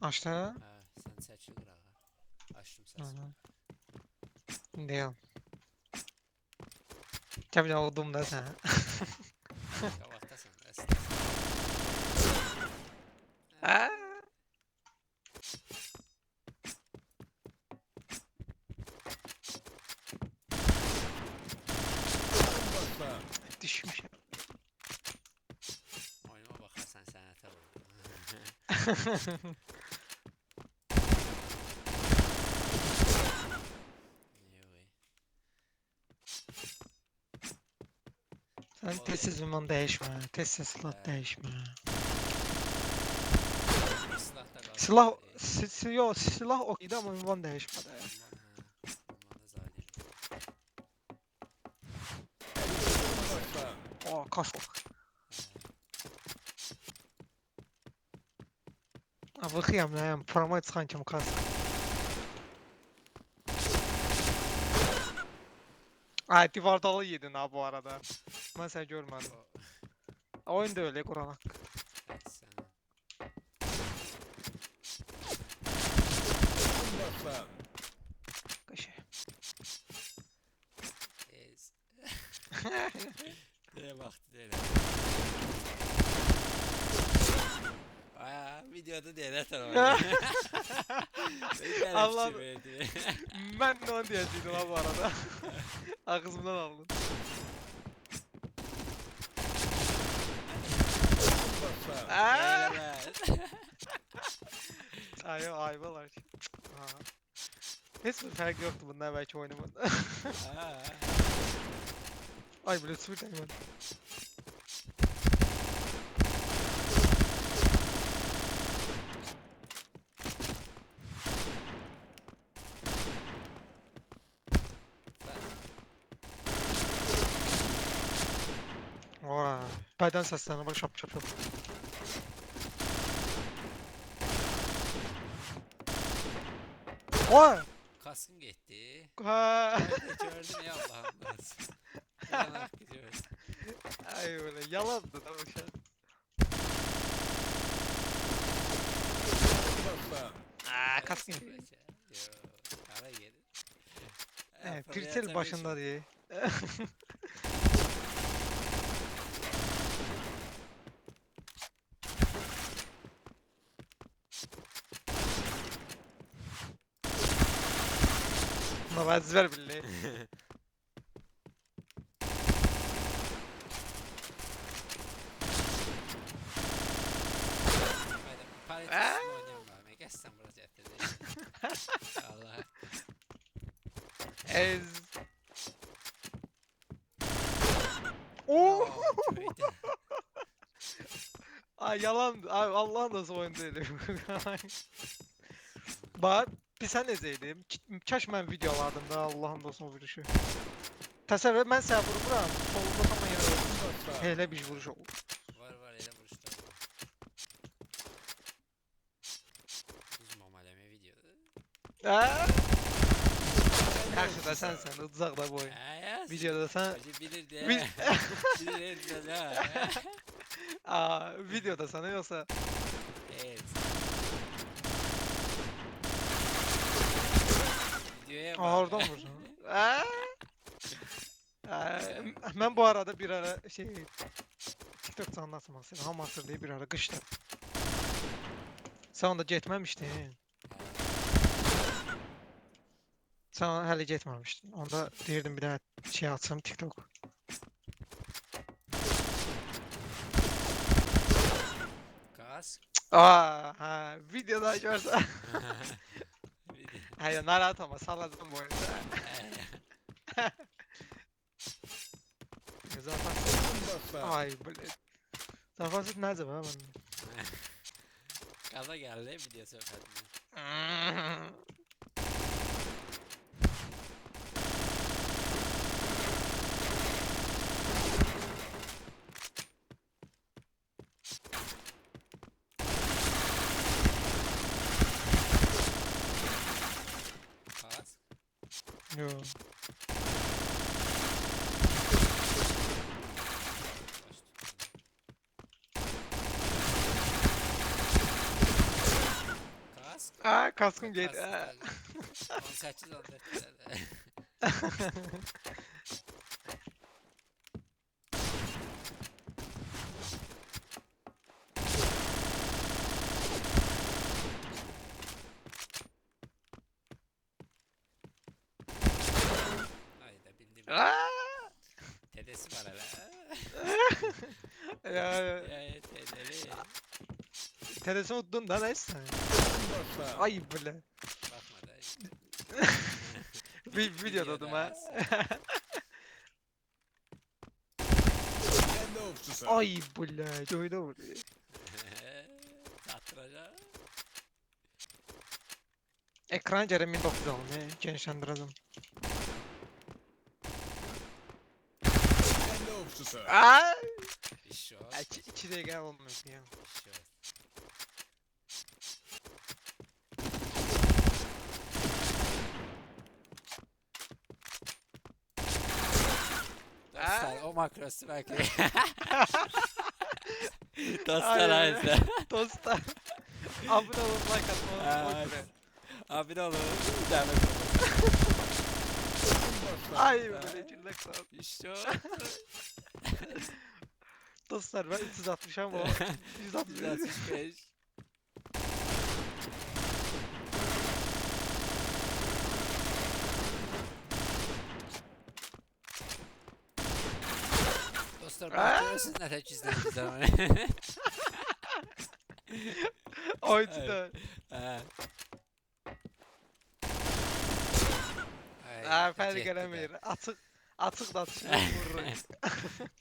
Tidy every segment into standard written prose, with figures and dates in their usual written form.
Açtı. Hə, sən çəkil qırağa. Açdım Hı səsini. hı. Deyim. Tabii oldum da sen. Qabaqdasan, əsas. Ha? Düşmüş. Oyunuma baxarsan sənətə vurdu. Yoy. Sen tezsiz ünvan değişme. Tezsiz silah değişme. Bir silah da qaldı. Silah, yok silah okuydu ama ünvan değişmedi. Ünvanı zalim. O kaç bak. Bakıyam lan. Promot çıkan kim kas. Ay divardalı yedin ha bu arada. Ben sen görmedim. Oyun da öyle Kur'an hakkı. Sənə. Kaşı. Ez. Nereye baktı nereye? Aya videoda nereye tanımadı? Allah- verdi. Ben de onu diyecektim ha bu arada. Ağzımdan aldın. Aa! Ay ayvalar. Ha. Hiçbir fark yoktu bundan belki oynamada. Ay bile sür hemen. Vay. Paydan seslerine bak şap şap şap. Vay. Kaskın gitti. Ha. Gördüm ya Allah'ım nasıl. Yanak gidiyoruz. Ay böyle yalandı da bu şey. Aa kaskın. Yo, kara gelin. Evet, Pirtel başında diye. Buna vaz ver billahi. Paritasını oynayalım bari. Geç sen buraya getirdi. Allah. Ez. Oo. Köyde. Ay yalandı. Ay Allah'ın nasıl oyun değil. Bak bir sen ezeydim. Kaç mən videolardım da Allah'ın dostuna vuruşu. Təsəvvür mən sənə vururam. Solunda tam yerə. Elə bir vuruş oldu. Var elə vuruşlar var. Uzmam ələmə videoda. Aa! Yaxşı da sən uduzaq da bu oyun. Yaz. Videoda sən Hacı bilir de. Bil- Bilir biraz ha. Aa, videoda sana yoxsa Evet. Videoya bak. Aa, oradan vursan. Aa! Mən bu arada bir ara şey TikTok canlısı mesela hamı hatırlayıb bir ara qışda. Sən onda getməmişdin. Sən hələ getməmişdin. Onda deyirdim bir dənə şey açsam TikTok. Kask. Aa, ha, videoda görsən. Video. Hayır, narahat olma, salacağım bu oyunu. Zaten ay böyle. Zafansız nerede var ben? Gaza geldi video sohbetine. Kask. Yo. Aa kaskım geldi. Kaskı 18 14 lirada. Hayda bildim. Tedesi var hele. Ya Ya tedeli. telefon unuttun da neyse. Ay böyle. Bakma da. Bir videodadım ha. Kendi ovçusu. Ay böyle. Joyda vuruyor. Tattıracağım. Ekran Jeremy 19 alın ya. Gençlendireceğim. Kendi ovçusu. Aa! İş yok. İçine gel olmuyor ya. İş yok. Dostlar o makrosu belki. Dostlar Ay. aynısı. Dostlar. Abone olun, like atın. Ay. Abi ne olur. Devam et. Ay böyle cillek sağ ol. İş yok. Dostlar ben 360 ama o 160. 165. Dostlar bakıyorsunuz ne tek izlediğiniz zaman. Oydu da. Ha. Ay, Aa fel yetti de. gelemiyor. Atık da atışını vurur.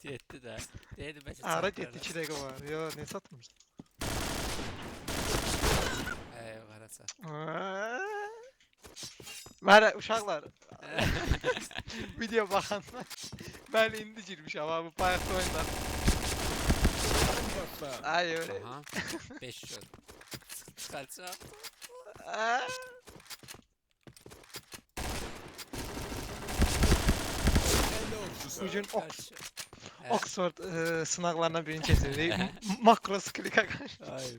Yetti de. Değdi ben Ara yetti 2 dakika var. Yo ne satmış? Varasa. Var uşaklar. Video bakanlar. Ben indi girmiş ama bu bayakta oynar. Ay öyle. Aha. 5 shot. Çıkartacağım. Aa. Kendi ovçusu. Bugün Kaç. Oxford sınavlarından birini kesildi. Makros klika karşı. Ay.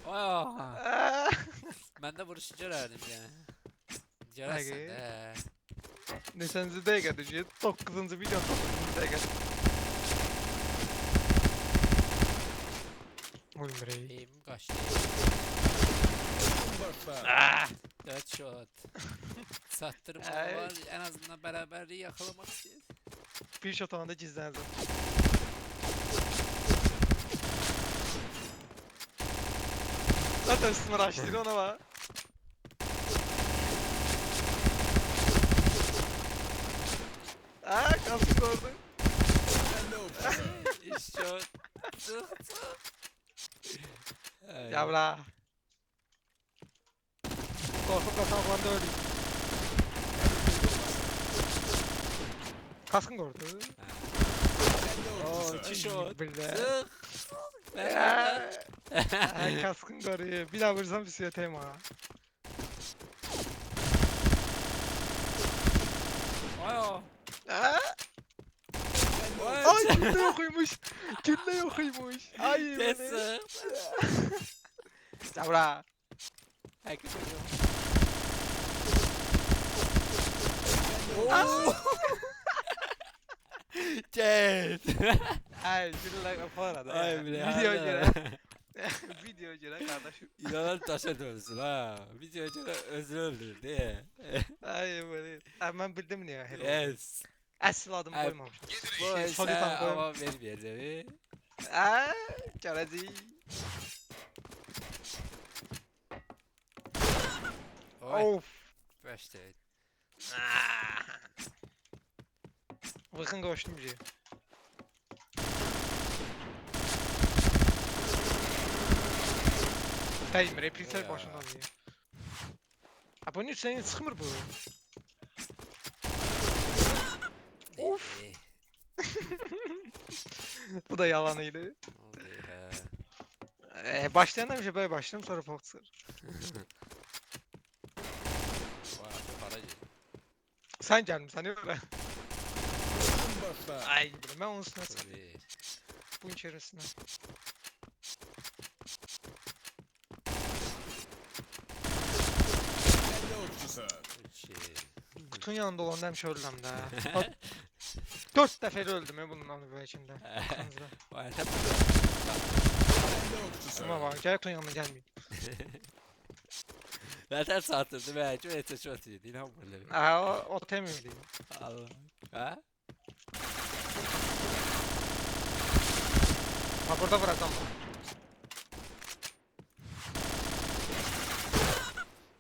Oh. Aa. Ben de vuruşu görerdim ya. Ay. Görersen de. Neçənci dəqiqədir ki? 9-cu video 9-cu dəqiqə. Ölmür ey. Eğimim kaçtı. Başla. 4 shot. Sattırma Ay. var. En azından beraberliği yakalamak istiyorum. Bir shot onda gizlənəcəm. Zaten üstüme raşlayır ona bak. Aa kalsın orada. Kendi ovçusu. İş shot. Tık tık. Ay. Ya bra. Korkup kasaklanda öleyim. Kaskın gördü. Kendi Oo, ovçusu. iki shot. Bile. Tık. Aa, Ay kaskın görüyor. Bir daha vursam bir siyatayım ha. Ayo. Aa, Kendi Ay. ovçusu. ay gülle yokuymuş. Gülle yokuymuş. Ay beni. Kesin. Ya bra. Herkes oynuyor. Oo. Jet. Ay gülle kapara da. Ay bile. Video göre. harbiden. Video göre kardeşim. İnanın taşa dönsün ha. Video önce özür öldür diye. Ay böyle. Ay ben bildim ne ya. Yes. Asıl adımı Ay, koymamışım. Bu Şey, ise solid adım koymamışım. ama vermeyeceğim. Aa, çareci. Oy. Of. Başta. Bakın koştum bir şey. Değil repliksel Ya. başından diye. Ha bunun senin sıkmır bu. Of. Bu da yalanıydı. Oldu ya. Başlayan da bir şey böyle başladım sonra Foxer. Bu arada para yedi. Sen gelmiş hani öyle. Başla. Ay ben onun üstüne sıktım. Tabii. Bu içerisine. kutunun yanında olanda həmişə ölürəm də. 4 dəfə öldüm bundan böyle içində. Kanızda. Hayata Ben de okçusu. Ama var, gəl kutunun yanına gəlməyim. zaten satırdı ve çok ete çok iyiydi. İnan böyle. O temiydi. Allah. Ha? Ha burada vuracağım.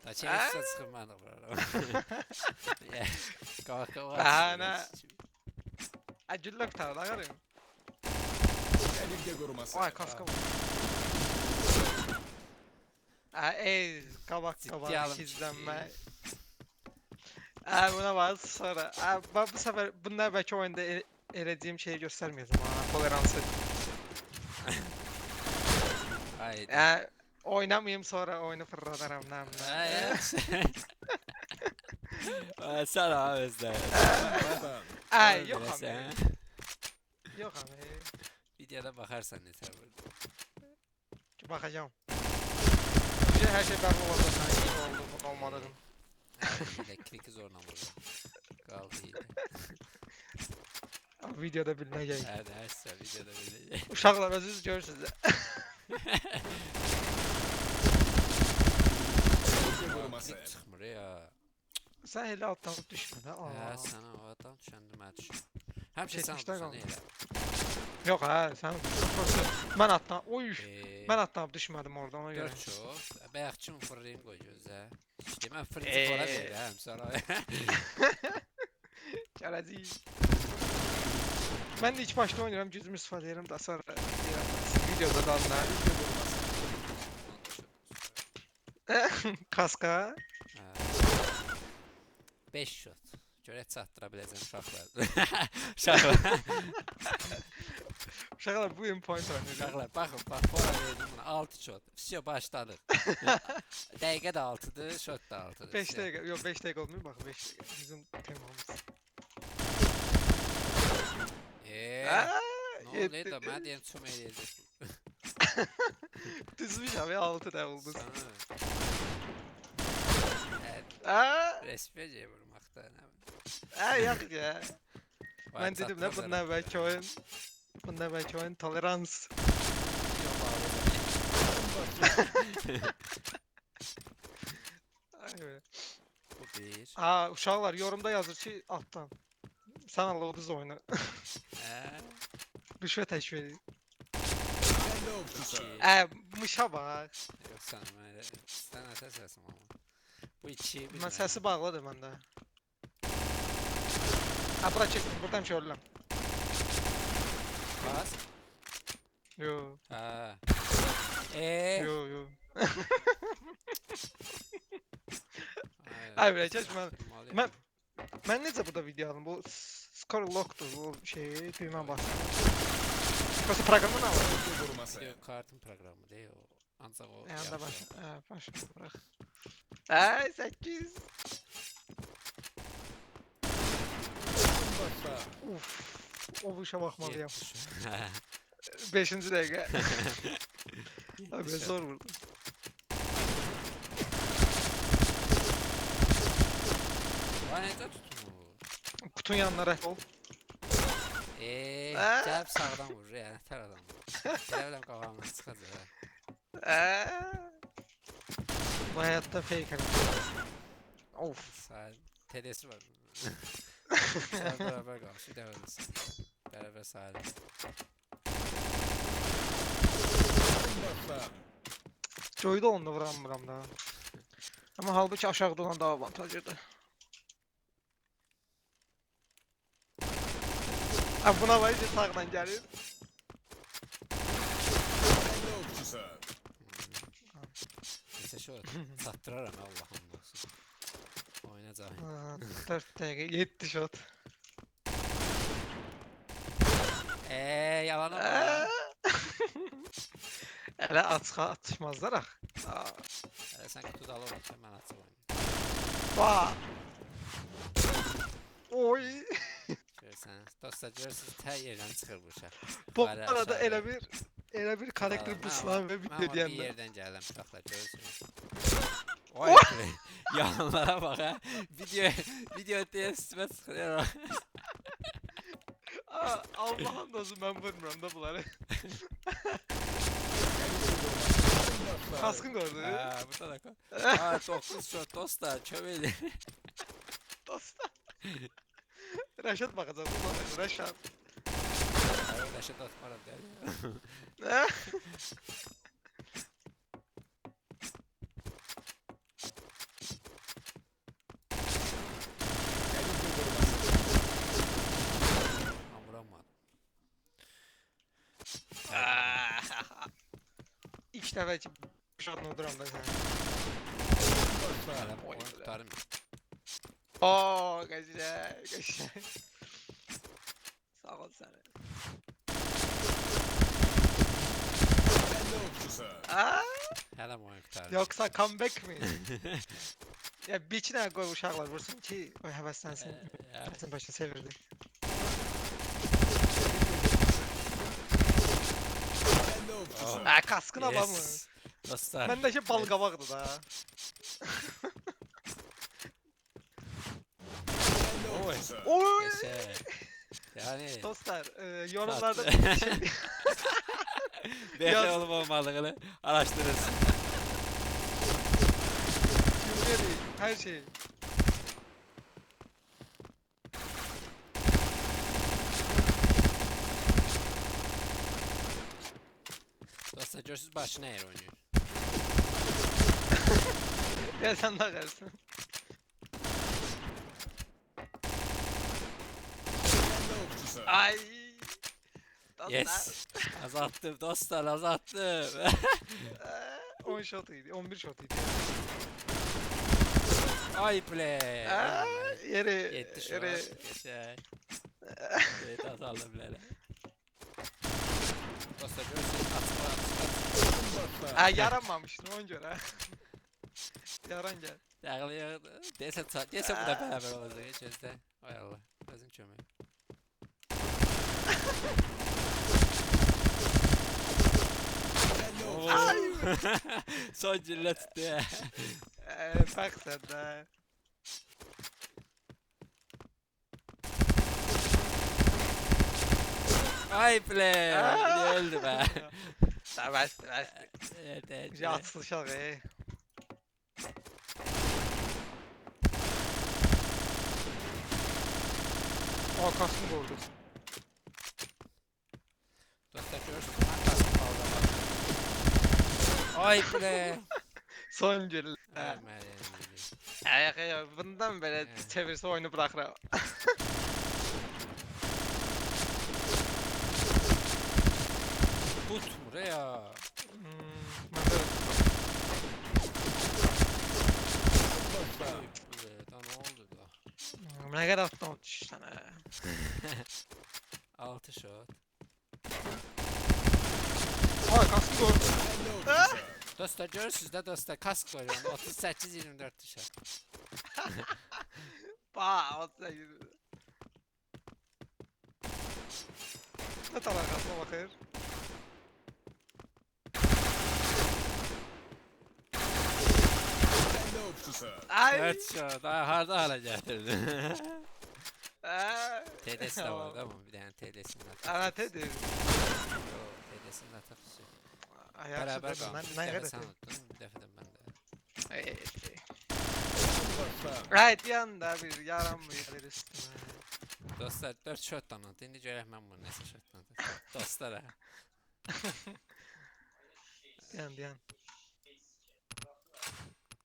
Da çevirse sıkılmadı burada. Kavak. Bahane. Güllü kutarı da görüyorum. Elimde koruması. Ay kaska vur. Ey kabak Ciddi kabak alım izlenme. Buna bak sonra. Ben bu sefer bunlar belki oyunda elediğim şeyi göstermiyordum ha. Toleransı. Haydi. Oynamayayım sonra oyunu fırlatarım ne Hayır. Sen abi özle. Bam. Ay yok Yok abi. Yok abi. Videoda bakarsan yeter burada. Bakacağım. Her şey belli oldu. Sen iyi oldu bu olmadığın. Elektrik zorla vurdu. Kaldı iyi. Videoda bilinecek. Her şey videoda bilecek. Uşaqlar özünüz görürsünüz. Elimde koruması. Elektrik çıkmır ya. Sen hele alttan düşme de. Ya sana o adam düşendim ben düşün. Hem şey sana 70'te düşen kaldı. değil. Yok ha sen ben atlam. Oy. Eee. Ben atlam düşmedim orada ona göre. 4 çok. Bəyəxçim fırlayım qoy gözə. İşte mən fırıncı Eee. para verirəm sonra. Gələcək. Ben de ilk başta oynuyorum cüzümü sıfalayırım da sonra videoda da anlar. Kaska. 5 şot. Görə çatdıra biləcəm uşaqlar. Uşaqlar. Uşaqlar bu point oynuyor. Uşaqlar baxın bax fora verdim buna 6 şot. Всё başladıq. Dəqiqə də 6-dır, şot da 6-dır. 5 dakika, yok 5 dakika olmuyor bak 5 dakika. Bizim temamız. Ne oluyor da mən deyəm çöm eləyəcək. Düzmüş abi 6 da oldu. Sana. Respect vurmaqda nə? Yok ya. Ben dedim ne bunlar belki oyun. Bunlar belki oyun tolerans. Bu bir. Uşaqlar yorumda yazır ki alttan. Sen Allah o düz oyna. Rüşvet teşvik. Ben de okçusu. Mışa bak. Yox sən mənə sən əsas səsim amma. Bu iki Ben sesi bağladı bende. Bura çektim buradan şey ölürüm. Bas. Yo Ha. yo. Ay bre çeşme. Ben necə burada video aldım? Bu Score Lock'dur bu şeyi düymə basdım. Prosta proqramı nə var? Elimde koruması. Video kartın proqramı deyil o. Ancaq o. Yanda yaxşı. baş bırak. 8. Bam. Uf. O bu işe bakmalıyım. 70. 5. dakika. Abi zor vurdum. Vay necə tutmur? Kutunun yanına rəf ol. Gəlib sağdan vurur ya, nətər adam bu. Gələ biləm qavamdan çıxacaq. Bu hayatta fake hani. Of. Sahil. TD'si var. Sahil beraber qalmış, bir də ölürsün. Beraber sahil. Bam. Joy'da onda vuramıram da. Ama halbuki aşağıda olan daha avantajlıdır. Buna var ya sağdan gəlir. Ben de okçusu. Neçə şot? Çatdıraram Allah'ım olsun. Oynayacaq. 4 dakika 7 shot. Yalan olma. Elə açığa atışmazlar ax. Hələ sən kutuda alırsan, mən açıq oynayayım. Ba. Oy. Görürsən, dostlar görürsünüz, tər yerdən çıxır bu uşaq. Bu Bəli, arada aşağıya. elə bir karakter Mən buslan və amma video bir deyəndə. yerdən gəldim uşaqlar, görürsünüz. Vay be. Yalanlara bak ha. Video diye üstüme sıkılıyor. Aa, Allah'ın dostu ben vurmuram da bunları. Kaskın gördü. Aa, burada da koy. Aa, 9 shot dostlar çömeli. Dostlar. Reşat bakacağız bunlara. Reşat. Reşat atmaram der. Ben vuramadım. İlk defa için şatını oturam da sen. Kalem oyun tutarım. Oo, güzel, güzel. Sağ ol sana. Kelle okçusu. Aa, Kalem oyun tutarım. yoksa comeback mi? Ya bir içine koy uşaklar vursun ki o heveslensin. Sen başta sevirdi. Kelle okçusu. Oh. Aa, kaskın adamı. Yes. Dostlar. Ben de şey bal kabakdı da. Kelle okçusu. Oy! Yaşa. Yani. Dostlar, yorumlarda Tatlı. şey, Bekle Yaz- olup olmadığını araştırırsın. cümle değil, her şey. Dostlar görsüz başına yer oynuyor. Ya sen de gelsin. Kelle okçusu. Ay. Dostlar. Yes. Azalttım dostlar azalttım. 10 shot'ıydı, 11 shot'ıydı. Ay play. Aa, yere, 7 şu yere. an. Yaşa. Evet azaldım bile. Dostlar görsüz atma. Ha yaranmamıştın on göre. Yaran gel. Dağılıyor. Dese bu da beraber olacak içerisinde. Hay Allah. Gözüm çömüyor. Kelle Oo. okçusu. Son cille tuttu ya. Bak sen de. Ay play. Aa. Öldü be. Tamam, bastı. Evet evet. Güzel atsın şalgayı. O kaskın gördü. Dostlar görsün. Arkasını kaldırma. Ay play. Son gül. Verme Ayak ya bundan böyle Evet. çevirse oyunu bırakır. Put buraya. Ben de Dostlar. Da ne oldu da? ne kadar attım sana. 6 shot. Ay kaskın gördü. Kelle okçusu. Dostlar görürsünüz de dostlar kask var yani 38-24 dışarı. Ba, o da ne kadar kasma bakır. Kelle okçusu. Ay. 4 shot. Daha harda hala getirdi. Aa, TD'si de var değil mi? Bir tane TD'sini atıp. evet edir. Yo TD'sini atıp şey. Beraber Ayaksız kalmış. ben Bir ne defa sen kadar. unuttun, bir defa da ben de. Dostlar. Right yanda bir yaran mı gelir üstüne. Dostlar 4 shot'tan attı. İndi görək mən bunu nəsə shot'tan attı. Dostlar ha. Diyan.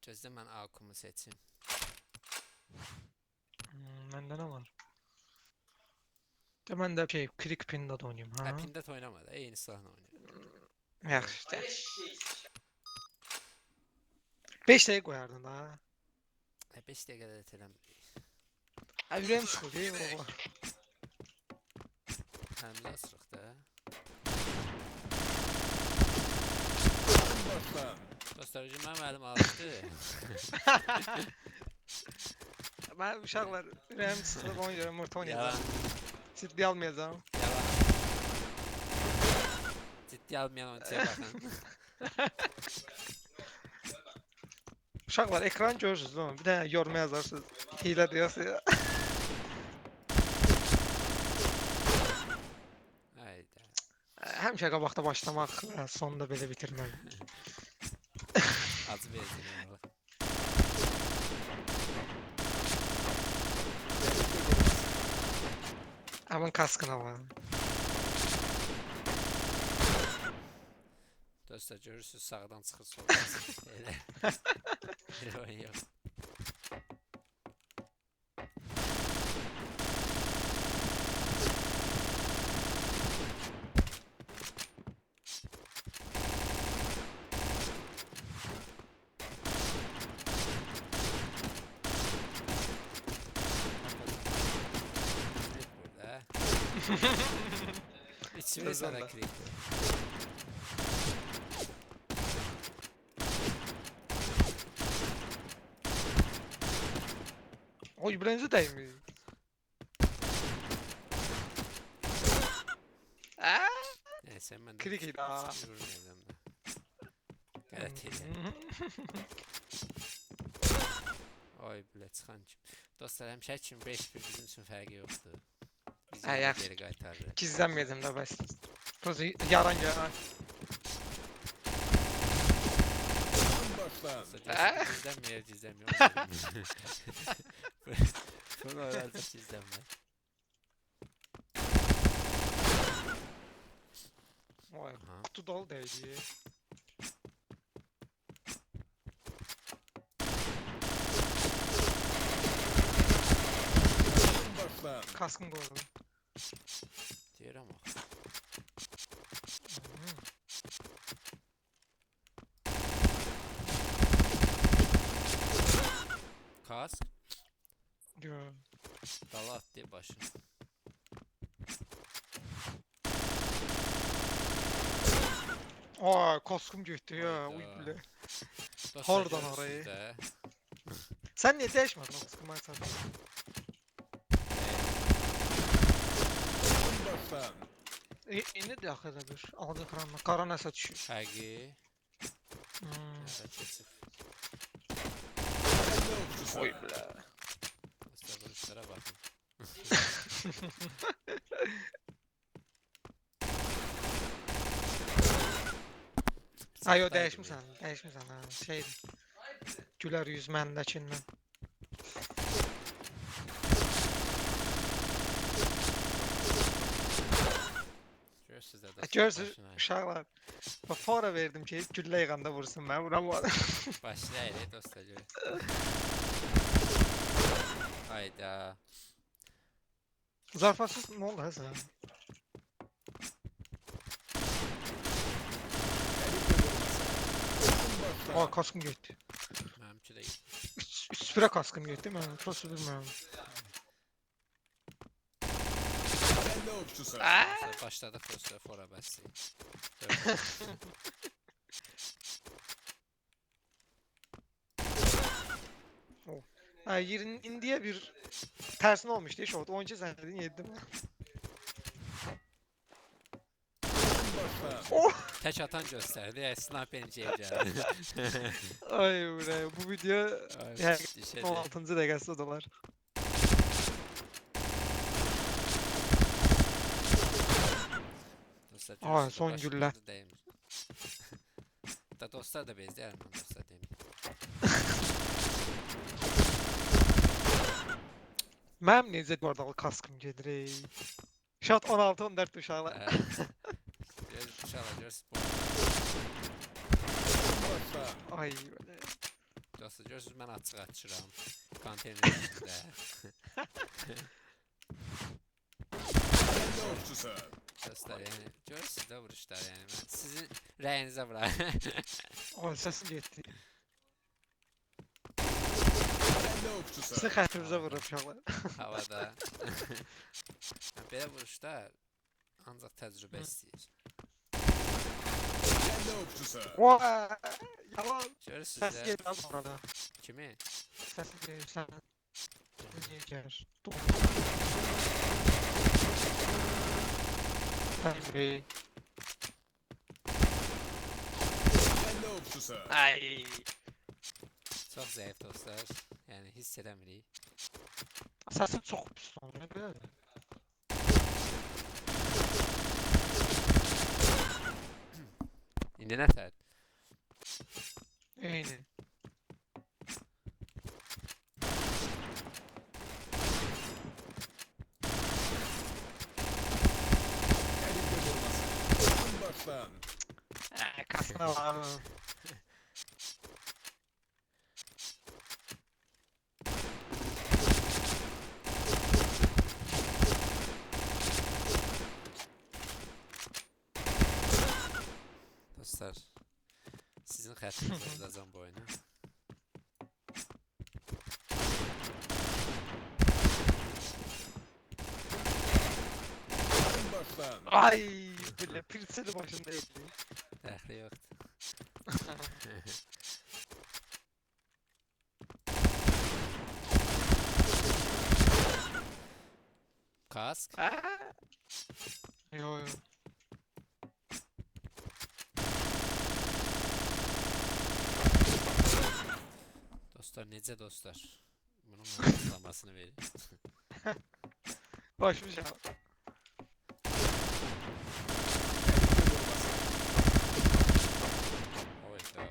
Gözlə mən AQ-mu seçim. Bende ne var? De ben de şey Click Pin'de de oynayayım ha. Ha, pində oynamadı. Eyni silahla oynayır. Yaxşı işte. 5 dəqiqə qoyardın da. 5 dəqiqədə də teləm. Ha ürəyim sıxıldı değil mi baba? Əlimizi asırıq da. Dostlar. Dostlar hücum mənim əlim alışdı. Ben uşaqlar ürəyim sıxılıb ona görə mırt Yalan. oynayacağım. Ciddi almayacağım. Yalan. Ciddi almayan oyuncuya baxın. Uşaqlar ekran görürsünüz değil mi? Bir dənə yoruma yazarsınız. Hiylə deyəsə ya. Hayda. Həmişə qabaqda başlamaq, sonunda belə bitirmək. Acı benzin var. Həmin kaskına var. Dostlar görürsünüz sağdan çıxır soldan çıxır. Elə. Bir oyun yox. Burada. İçimde sana Gözəl də. klik. Oy birinci dəymiş. Neyse ben de Klik idi ha. vurmayacağım da. Qələt elə. Oy bilə çıxan kim. Dostlar həmişə kimi 5-1 bizim üçün fərqi yoxdur. Biz Hə, yenə yaxşı. geri qaytarırıq. Gizlənməyəcəm də bəs. Toz yaran gəl. Başla. Dostlar gizlənməyir. Bunu öyrəncək gizlənmə. Vay, Aha. kutu dolu dəydi. Başla. Kaskın qoydu. Deyirəm o. Kask. Gör. Dala attı başı. Ay, kaskım getdi ya. Hayda. Uy bilə. Dostlar Hardan görürsünüz orayı? də. Sən niyə dəyişmədin o kaskı mən sənə? Başla. İndi də axıda bir. Aldı ekranına. Qara nəsə düşür. Fərqi. Hmm. Nədə keçib. Kendi okçusu. Oy bilə. Dostlar vuruşlara baxın. Ay o dəyişmisən. Dəyişmisən ha. Şeydir. Gülər yüz məndəkindən. Görürsünüz də dostlar. Görürsüz başına. uşaqlar. Bax fora verdim ki, güllə yığanda vursun mən vuramadım. Başlayalım dostlar görün. Hayda. Zarfatsız nə oldu ha sən? Başla. Aa kaskım getdi. Mənimki də gitti. Üstüre kaskım getdi mən. Prosu bilmirəm. Kendi okçusu. Dostlar başladıq dostlar fora bəssi. Ha yerin indiyə bir tərsinə olmuşdu iş oldu. 12 zəngədin yedim. Başla. Tək atan göstərdi. Sniper gəldi. Ay bre bu video yəni Düşədi. 16-cı dəqiqəsi dolar. Dostlar Ay, görürsünüz, son başımızda güllə. Değmir. Da dostlar da bezdi Erman dostlar demir. Mənim necə bardalı kaskım gedir ey. Şat 16-14 uşaqlar. Görürsünüz uşaqlar görürsünüz. Başla. Ay belə. Dostlar görürsünüz mən açıq açıram. Konteynerin içində. Kendi okçusu. Dostlar yəni görürsünüz də vuruşlar yəni. Mən sizin rəyinizə bırak. Ay səsim getdi. Kendi okçusu. Sizin xətrinizə vurur uşaqlar. Havada. Belə vuruşlar ancaq təcrübə istəyir. Kendi okçusu. Vay! Yalan. Görürsünüz Səs də gelir az arada. kimi? Səs gelir sən. Niyə gəlir? Dur. Ay. Kendi okçusu. Ay. Çox zəif dostlar. Yəni hiss edəmirik. Səsim çox pis oldu. Nə belə? İndi nətər? Eyni. Elinde durmasın. Oyun baştan. Kasına var. Dostlar, sizin xətrinizə uzacam bu oyunu. Oyun baştan. Ay böyle pirseli başında ekli. Dəxli yoxdur. Kask. Yo yo. Dostlar, necə dostlar? Bunun mənə açıqlamasını verin. Başmış ya. Oyda.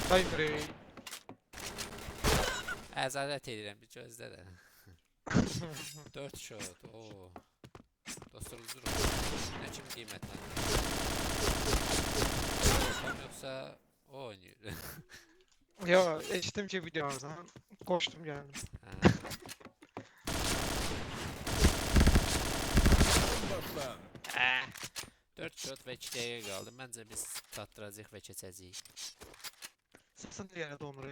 Time Ray. Əzarət edirəm, bir gözlə də. 4 shot, ooo. Dostlar uzurum. Nə kimi qiymətləndi? Tam yoxsa o oynayır. Yo eşittim ki video var zaman. Koştum geldim. Hə. Oyun baştan. 4 shot və 2 dəqiqə qaldı. Məncə biz çatdıracağıq və keçəcəyik. Sesin de yine donur.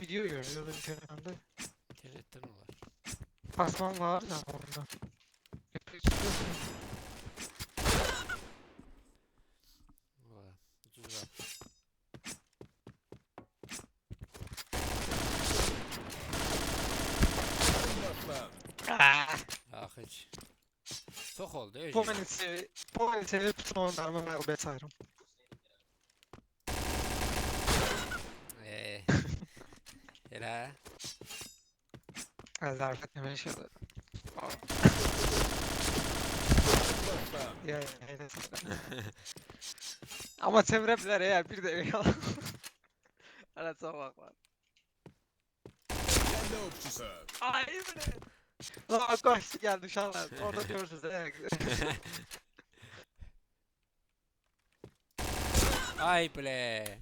Video görüyorum internette. İnternetdən olar. Pasman var ya orada. Ola, ucuzlar. Oyun baştan. Axıc. Çox oldu, öyle. Bu beni sevip bütün oyunlarımı mağlubiyet sayırım. Elə. Zarfet demeye şey oluyor. Oyun baştan. Ya ama çevirebilir eğer bir de yalan. Hala sabah var. Kelle okçusu. Ay bre. Lan kaçtı geldi uşaklar. Orada görürsünüz. Ay ble.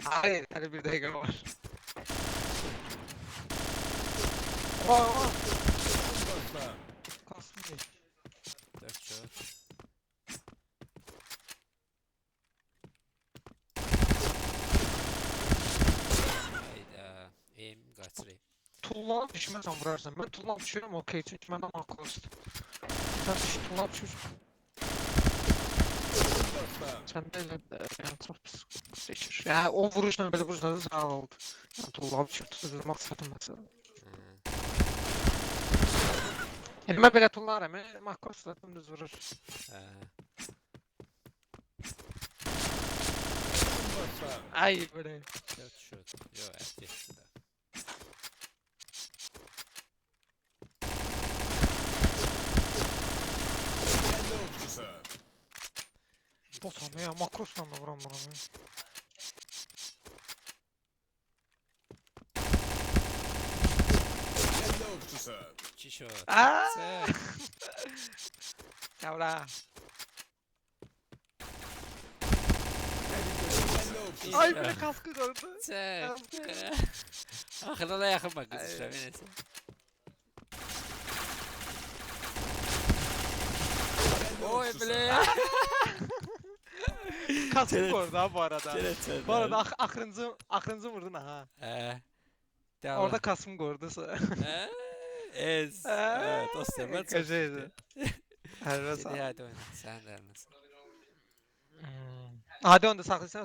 Hayır, her bir dakika var. Vay vay. Oyun baştan. Kastım değil. 4 shot. Hayda. Aim qaçırı. Tuğla düşmezsen vurarsan. Ben tuğla düşüyorum okey çünkü benden akıllısı. Sen düş tuğla düşüyorsun. Oyun baştan. Sen de yani çok pis değişir. Ya o vuruşla böyle vuruşla da sağ oldu. Yani tuğla düşüyordu. Maksadım mesela. Elime belə tullar əmi, Makosla dümdüz vurur. Oyun baştan. Ay belə. 4 shot. Yo, ət getdi də. Kelle okçusu. Botam ya, Makosla da vuram bana. Kelle okçusu. 2 shot. Aaa! Çək. Yavra. Kelle okçusu. Ay belə kaskı gördü. Çək. Axırda da yaxın bak qızışram yenəsə. Kelle Oy okçusu. ble. Kaskı Evet. gördü ha bu arada. Çək. Bu arada axırıncı vurdun ha. Devam. Orada kaskım gördü. Ez. Aa, Dostlar, mən çox Qəşəngdir. Həlvə sağ. Hadi oyna. Sən də oyna. Hadi onu da saxlayırsan